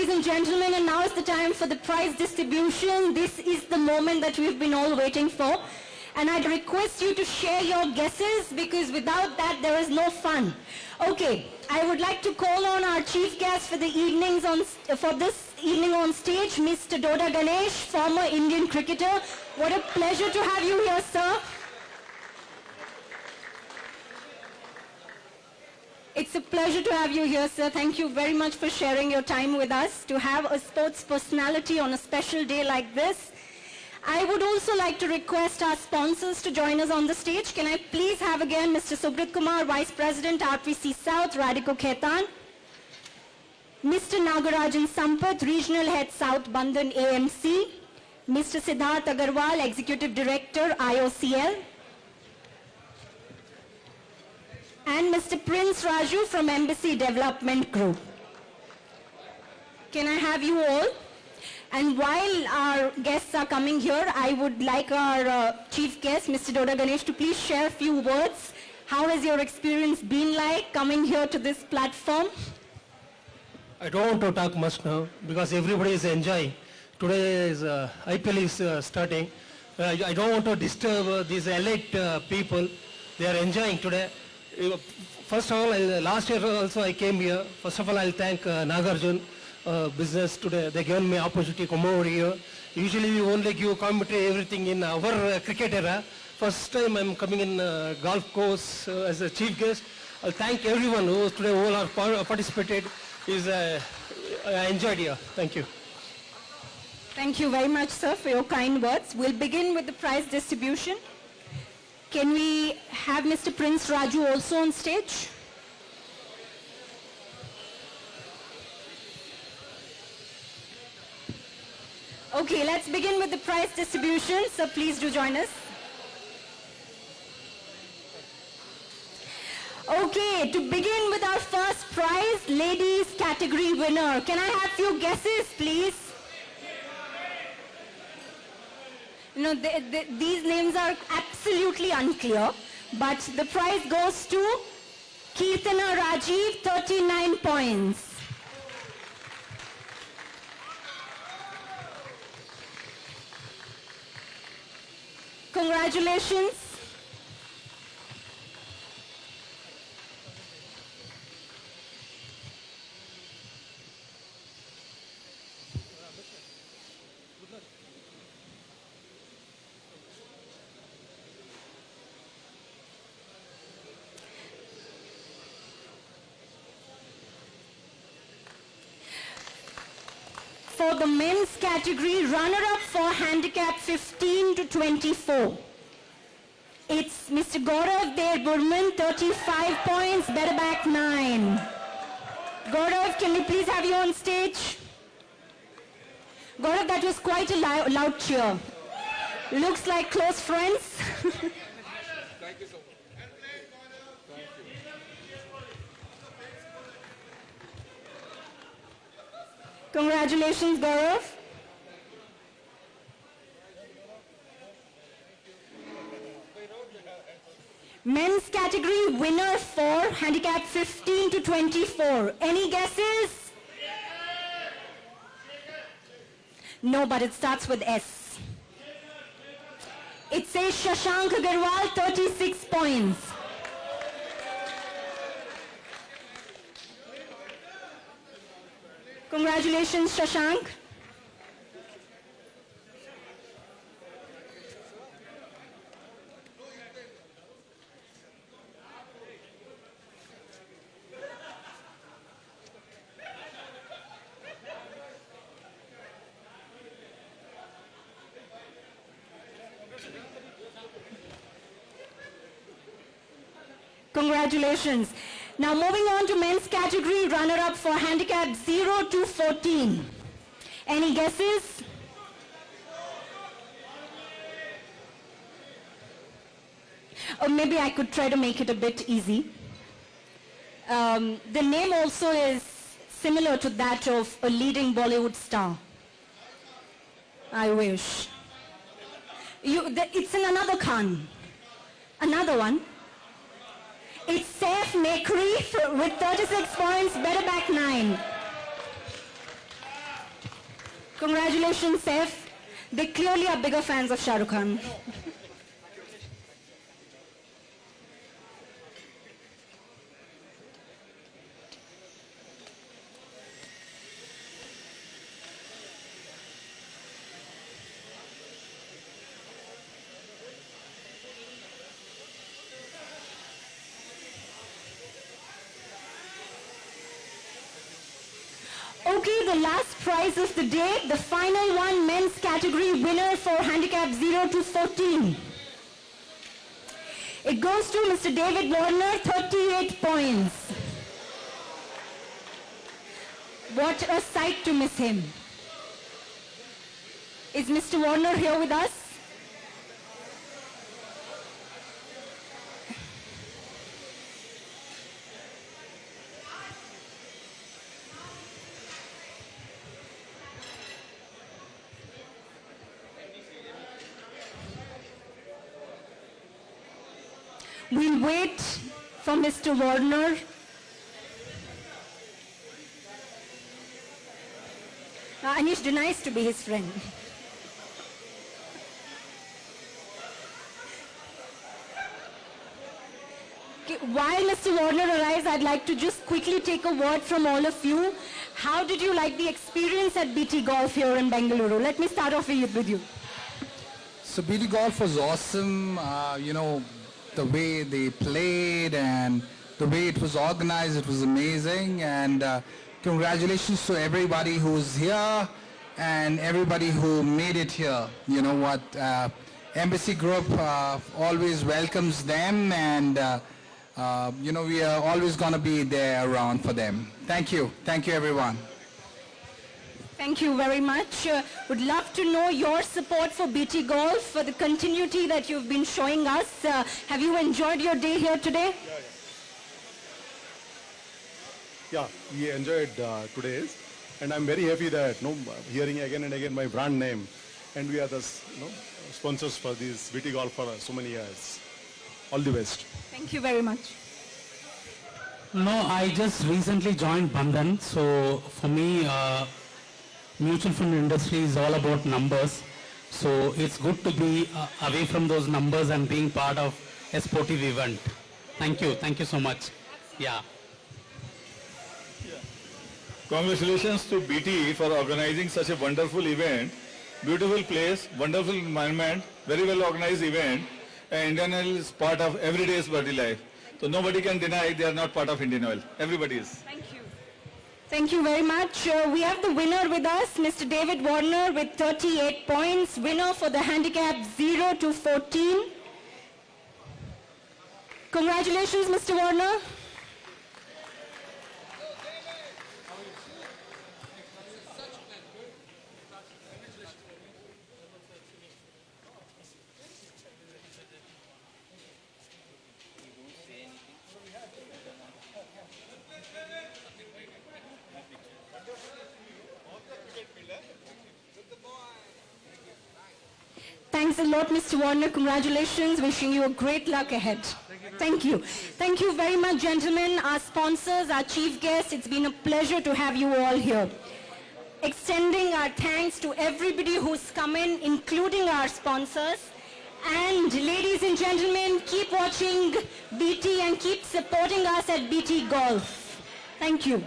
ladies and gentlemen, and now is the time for the prize distribution. This is the moment that we've been all waiting for. And I'd request you to share your guesses because without that, there is no fun. Okay, I would like to call on our chief guest for this evening on stage, Mr. Doda Ganesh, former Indian cricketer. What a pleasure to have you here, sir. It's a pleasure to have you here, sir. Thank you very much for sharing your time with us. To have a sports personality on a special day like this. I would also like to request our sponsors to join us on the stage. Can I please have again Mr. Subrit Kumar, Vice President, RPC South, Radico Khaitan. Mr. Nagarajan Sampath, Regional Head South, Bandhan AMC. Mr. Siddharth Agarwal, Executive Director, IOCL. And Mr. Prince Raju from Embassy Development Group. Can I have you all? And while our guests are coming here, I would like our chief guest, Mr. Doda Ganesh, to please share a few words. How has your experience been like coming here to this platform? I don't want to talk much now because everybody is enjoying. Today is IPL is starting. I don't want to disturb these elite people. They are enjoying today. First of all, last year also I came here. First of all, I'll thank Nagarjun business today. They given me opportunity to come over here. Usually we only give commentary everything in our cricket era. First time I'm coming in golf course as a chief guest. I'll thank everyone who today all are participated. I enjoyed here. Thank you. Thank you very much, sir, for your kind words. We'll begin with the prize distribution. Can we have Mr. Prince Raju also on stage? Okay, let's begin with the prize distribution. So please do join us. Okay, to begin with our first prize, ladies category winner. Can I have few guesses, please? No, these names are absolutely unclear, but the prize goes to Keertana Rajiv, 39 points. Congratulations. For the men's category, runner-up for handicap 15 to 24. It's Mr. Gaurav Der Burman, 35 points, better back 9. Gaurav, can we please have you on stage? Gaurav, that was quite a loud cheer. Looks like close friends. Thank you so much. Congratulations, Gaurav. Men's category winner for handicap 15 to 24. Any guesses? No, but it starts with S. It says Shashank Agarwal, 36 points. Congratulations, Shashank. Congratulations. Now moving on to men's category, runner-up for handicap 0 to 14. Any guesses? Or maybe I could try to make it a bit easy. The name also is similar to that of a leading Bollywood star. I wish. It's in another Khan. Another one. It's Saif Nekri with 36 points, better back 9. Congratulations, Saif. They clearly are bigger fans of Shah Rukh Khan. Okay, the last prize of the day, the final one, men's category winner for handicap 0 to 14. It goes to Mr. David Warner, 38 points. What a sight to miss him. Is Mr. Warner here with us? We'll wait for Mr. Warner. Anish denies to be his friend. Okay, while Mr. Warner arrives, I'd like to just quickly take a word from all of you. How did you like the experience at BT Golf here in Bengaluru? Let me start off with you. So BT Golf was awesome. The way they played and the way it was organized, it was amazing. And congratulations to everybody who's here and everybody who made it here. You know what? Embassy Group always welcomes them, and we are always going to be there around for them. Thank you. Thank you, everyone. Thank you very much. Would love to know your support for BT Golf, for the continuity that you've been showing us. Have you enjoyed your day here today? Yeah, we enjoyed today's, and I'm very happy that hearing again and again my brand name, and we are the sponsors for this BT Golf for so many years. All the best. Thank you very much. No, I just recently joined Bandhan, so for me, mutual fund industry is all about numbers. So it's good to be away from those numbers and being part of a sportive event. Thank you so much. Yeah. Congratulations to BT for organizing such a wonderful event. Beautiful place, wonderful environment, very well organized event. And Indian Oil is part of everyday's body life. So nobody can deny they are not part of Indian Oil. Everybody is. Thank you. Thank you very much. We have the winner with us, Mr. David Warner with 38 points. Winner for the handicap 0 to 14. Congratulations, Mr. Warner. Thanks a lot, Mr. Warner. Congratulations. Wishing you a great luck ahead. Thank you. Thank you very much, gentlemen, our sponsors, our chief guests. It's been a pleasure to have you all here. Extending our thanks to everybody who's come in, including our sponsors. And ladies and gentlemen, keep watching BT and keep supporting us at BT Golf. Thank you.